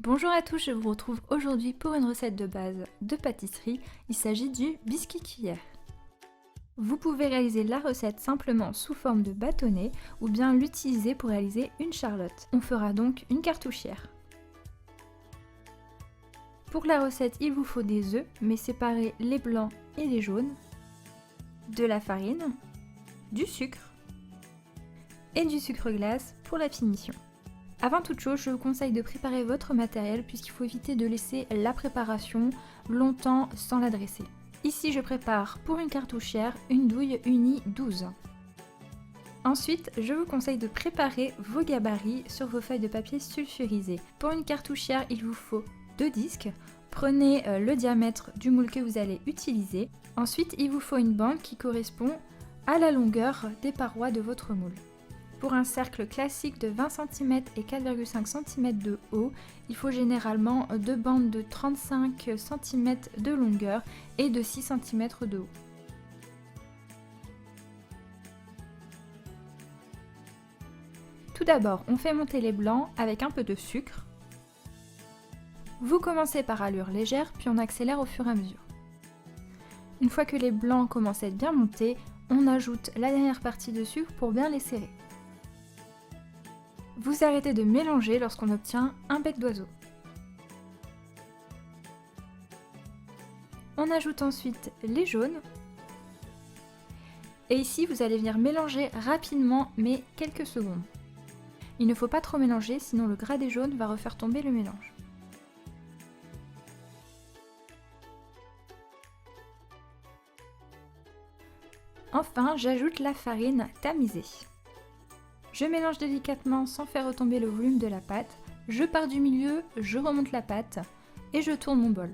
Bonjour à tous, je vous retrouve aujourd'hui pour une recette de base de pâtisserie. Il s'agit du biscuit cuillère. Vous pouvez réaliser la recette simplement sous forme de bâtonnet ou bien l'utiliser pour réaliser une charlotte. On fera donc une cartouchière. Pour la recette, il vous faut des œufs, mais séparer les blancs et les jaunes, de la farine, du sucre et du sucre glace pour la finition. Avant toute chose, je vous conseille de préparer votre matériel puisqu'il faut éviter de laisser la préparation longtemps sans la dresser. Ici, je prépare pour une cartouchière une douille unie 12. Ensuite, je vous conseille de préparer vos gabarits sur vos feuilles de papier sulfurisé. Pour une cartouchière, il vous faut 2 disques. Prenez le diamètre du moule que vous allez utiliser. Ensuite, il vous faut une bande qui correspond à la longueur des parois de votre moule. Pour un cercle classique de 20 cm et 4,5 cm de haut, il faut généralement 2 bandes de 35 cm de longueur et de 6 cm de haut. Tout d'abord, on fait monter les blancs avec un peu de sucre. Vous commencez par allure légère, puis on accélère au fur et à mesure. Une fois que les blancs commencent à être bien montés, on ajoute la dernière partie de sucre pour bien les serrer. Vous arrêtez de mélanger lorsqu'on obtient un bec d'oiseau. On ajoute ensuite les jaunes. Et ici, vous allez venir mélanger rapidement, mais quelques secondes. Il ne faut pas trop mélanger, sinon le gras des jaunes va refaire tomber le mélange. Enfin, j'ajoute la farine tamisée. Je mélange délicatement sans faire retomber le volume de la pâte. Je pars du milieu, je remonte la pâte et je tourne mon bol.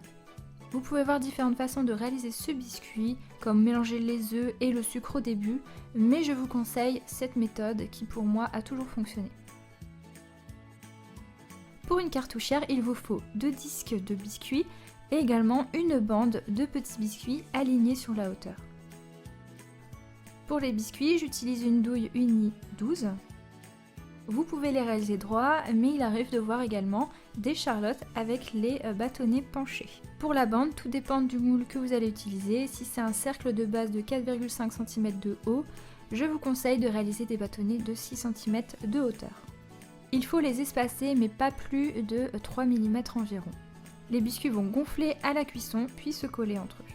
Vous pouvez voir différentes façons de réaliser ce biscuit, comme mélanger les œufs et le sucre au début, mais je vous conseille cette méthode qui pour moi a toujours fonctionné. Pour une cartouchière, il vous faut 2 disques de biscuits et également une bande de petits biscuits alignés sur la hauteur. Pour les biscuits, j'utilise une douille unie 12. Vous pouvez les réaliser droits, mais il arrive de voir également des charlottes avec les bâtonnets penchés. Pour la bande, tout dépend du moule que vous allez utiliser. Si c'est un cercle de base de 4,5 cm de haut, je vous conseille de réaliser des bâtonnets de 6 cm de hauteur. Il faut les espacer, mais pas plus de 3 mm environ. Les biscuits vont gonfler à la cuisson, puis se coller entre eux.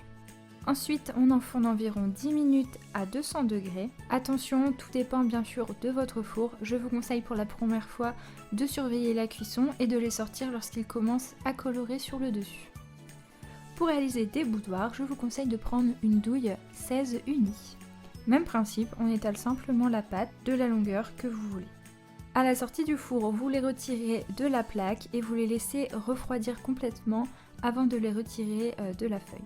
Ensuite, on enfourne environ 10 minutes à 200 degrés. Attention, tout dépend bien sûr de votre four. Je vous conseille pour la première fois de surveiller la cuisson et de les sortir lorsqu'ils commencent à colorer sur le dessus. Pour réaliser des boudoirs, je vous conseille de prendre une douille 16 unie. Même principe, on étale simplement la pâte de la longueur que vous voulez. À la sortie du four, vous les retirez de la plaque et vous les laissez refroidir complètement avant de les retirer de la feuille.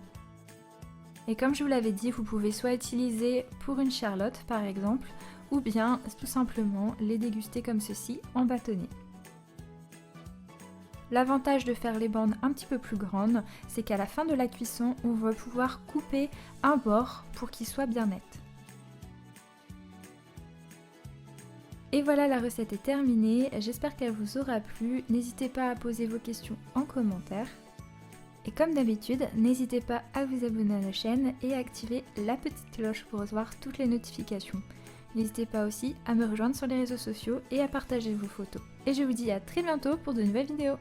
Et comme je vous l'avais dit, vous pouvez soit utiliser pour une charlotte par exemple, ou bien tout simplement les déguster comme ceci en bâtonnet. L'avantage de faire les bandes un petit peu plus grandes, c'est qu'à la fin de la cuisson, on va pouvoir couper un bord pour qu'il soit bien net. Et voilà, la recette est terminée, j'espère qu'elle vous aura plu. N'hésitez pas à poser vos questions en commentaire. Et comme d'habitude, n'hésitez pas à vous abonner à la chaîne et à activer la petite cloche pour recevoir toutes les notifications. N'hésitez pas aussi à me rejoindre sur les réseaux sociaux et à partager vos photos. Et je vous dis à très bientôt pour de nouvelles vidéos.